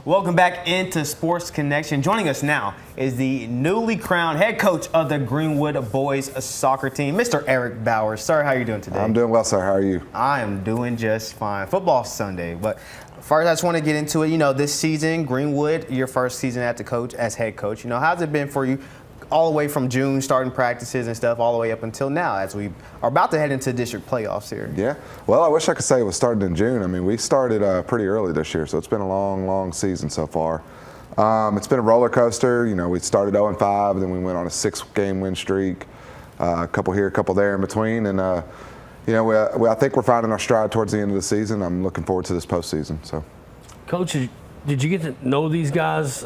Welcome back into Sports Connection. Joining us now is the newly crowned head coach of the Greenwood boys soccer team, Mr. Eric Bowers. Sir, how are you doing today? I'm doing well, sir. How are you? I am doing just fine. Football Sunday, but first I just want to get into it. This season, Greenwood, your first season as head coach. How's it been for you all the way from June, starting practices and stuff, all the way up until now as we are about to head into district playoffs here? Yeah. Well, I wish I could say it was starting in June. I mean, we started pretty early this year, so it's been a long, long season so far. It's been a roller coaster. We started 0-5, then we went on a 6-game win streak, a couple here, a couple there in between, and I think we're finding our stride towards the end of the season. I'm looking forward to this postseason. So, Coach, did you get to know these guys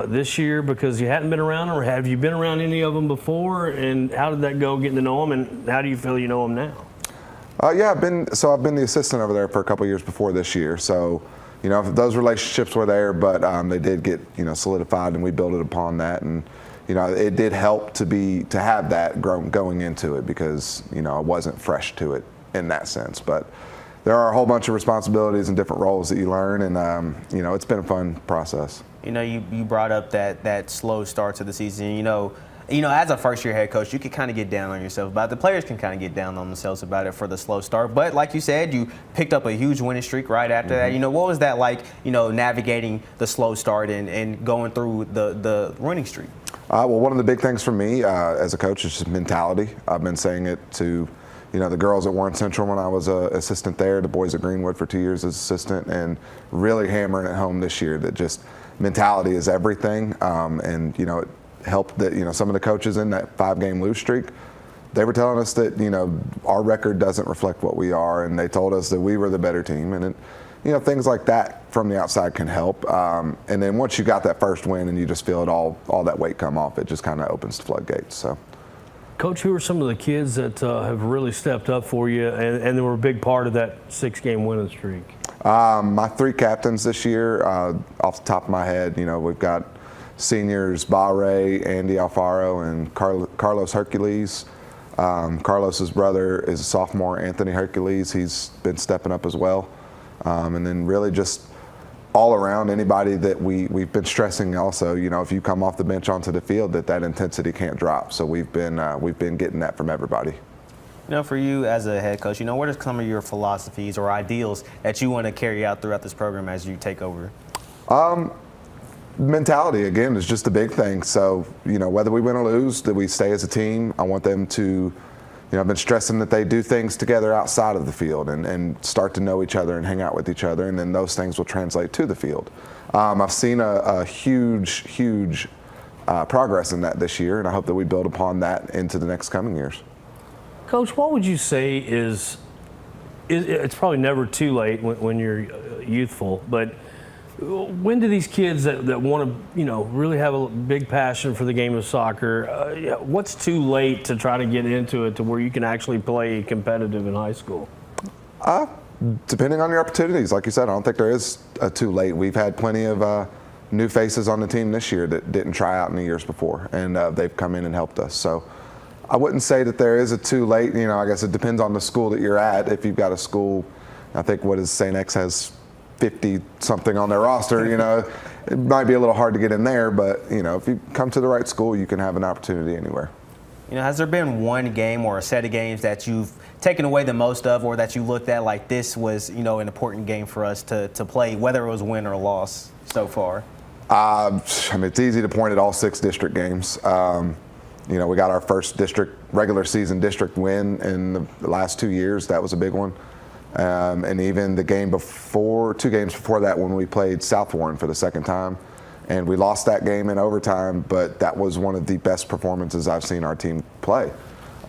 this year because you hadn't been around them, or have you been around any of them before? And how did that go, getting to know them, and how do you feel you know them now? Yeah, I've been the assistant over there for a couple years before this year. So, those relationships were there, but they did get solidified, and we built it upon that. And it did help to have that going into it because I wasn't fresh to it in that sense, but. There are a whole bunch of responsibilities and different roles that you learn, and it's been a fun process. You brought up that slow start to the season. As a first-year head coach, you could kind of get down on yourself about it. The players can kind of get down on themselves about it for the slow start. But like you said, you picked up a huge winning streak right after that. What was that like? Navigating the slow start and going through the winning streak. Well, one of the big things for me as a coach is just mentality. I've been saying it to. The girls at Warren Central when I was an assistant there, the boys at Greenwood for 2 years as assistant, and really hammering it home this year that just mentality is everything. And it helped that some of the coaches in that 5-game lose streak, they were telling us that our record doesn't reflect what we are, and they told us that we were the better team, and things like that from the outside can help. And then once you got that first win and you just feel it all that weight come off, it just kind of opens the floodgates. So. Coach, who are some of the kids that have really stepped up for you and they were a big part of that 6-game winning streak? My 3 captains this year, off the top of my head, we've got seniors Bahre, Andy Alfaro, and Carlos Hercules. Carlos's brother is a sophomore, Anthony Hercules. He's been stepping up as well. And then really just all around anybody that we've been stressing also, if you come off the bench onto the field, that intensity can't drop. So we've been getting that from everybody. For you as a head coach, what are some of your philosophies or ideals that you want to carry out throughout this program as you take over? Mentality, again, is just a big thing. So, whether we win or lose, that we stay as a team. I want them to I've been stressing that they do things together outside of the field and start to know each other and hang out with each other, and then those things will translate to the field. I've seen a huge progress in that this year, and I hope that we build upon that into the next coming years. Coach, what would you say is it's probably never too late when you're youthful, but when do these kids that want to, really have a big passion for the game of soccer, what's too late to try to get into it to where you can actually play competitive in high school? Depending on your opportunities. Like you said, I don't think there is a too late. We've had plenty of new faces on the team this year that didn't try out in the years before, and they've come in and helped us. So I wouldn't say that there is a too late. I guess it depends on the school that you're at. If you've got a school, I think St. X has 50-something on their roster, it might be a little hard to get in there, but, if you come to the right school, you can have an opportunity anywhere. Has there been one game or a set of games that you've taken away the most of, or that you looked at like this was, an important game for us to play, whether it was win or loss so far? It's easy to point at all 6 district games. We got our first regular season district win in the last 2 years. That was a big one. And even the game before, 2 games before that, when we played South Warren for the second time, and we lost that game in overtime, but that was one of the best performances I've seen our team play.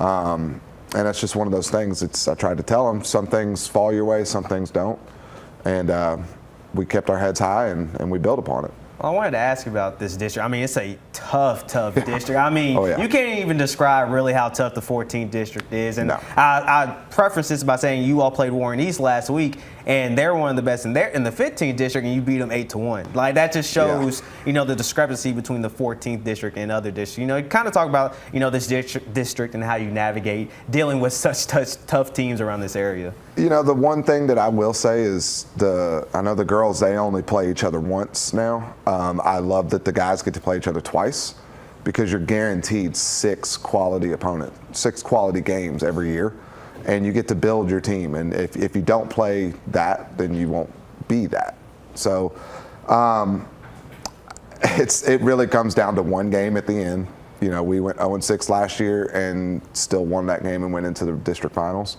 And that's just one of those things. I tried to tell them, some things fall your way, some things don't, and we kept our heads high and we built upon it. Well, I wanted to ask you about this district. It's a tough district. You can't even describe really how tough the 14th district is. And no. I preface this by saying you all played Warren East last week, and they're one of the best, and they're in the 15th district, and you beat them 8-1. Like that just shows, the discrepancy between the 14th district and other districts. Kind of talk about, this district and how you navigate dealing with such tough teams around this area. The one thing that I will say is I know the girls, they only play each other once now. I love that the guys get to play each other twice, because you're guaranteed 6 quality games every year, and you get to build your team. And if you don't play that, then you won't be that. So it really comes down to one game at the end. We went 0-6 last year and still won that game and went into the district finals.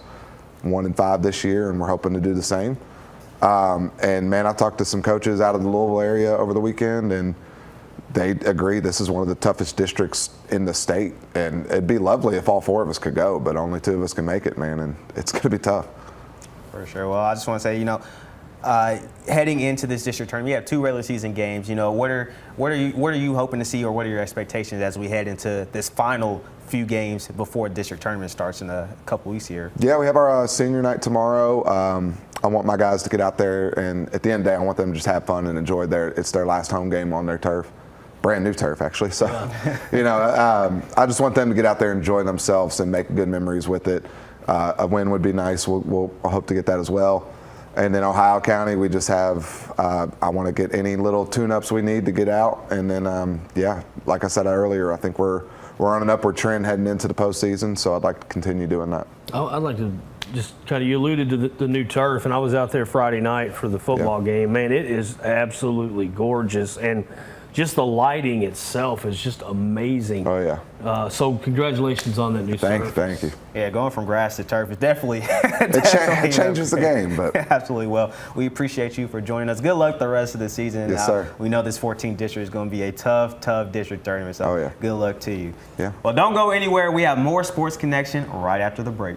1-5 this year, and we're hoping to do the same. And man, I talked to some coaches out of the Louisville area over the weekend, and they agree this is one of the toughest districts in the state. And it'd be lovely if all 4 of us could go, but only 2 of us can make it, man, and it's going to be tough. For sure. Well, I just want to say, heading into this district tournament, you have 2 regular season games. What are you hoping to see, or what are your expectations as we head into this final few games before district tournament starts in a couple weeks here? Yeah, we have our senior night tomorrow. I want my guys to get out there, and at the end of the day, I want them to just have fun and enjoy it's their last home game on their turf. Brand new turf, actually. So, I just want them to get out there and enjoy themselves and make good memories with it. A win would be nice. We'll hope to get that as well. And then Ohio County, we just have, I want to get any little tune-ups we need to get out. And then, like I said earlier, I think we're on an upward trend heading into the postseason, so I'd like to continue doing that. I'd like to just you alluded to the new turf, and I was out there Friday night for the football game. Man, it is absolutely gorgeous, and just the lighting itself is just amazing. Oh, yeah. So congratulations on that new turf. Thank you. Yeah, going from grass to turf is definitely it changes the game. But absolutely. Well, we appreciate you for joining us. Good luck the rest of the season. Yes, sir. We know this 14th district is going to be a tough district tournament. So good luck to you. Yeah. Well, don't go anywhere. We have more Sports Connection right after the break.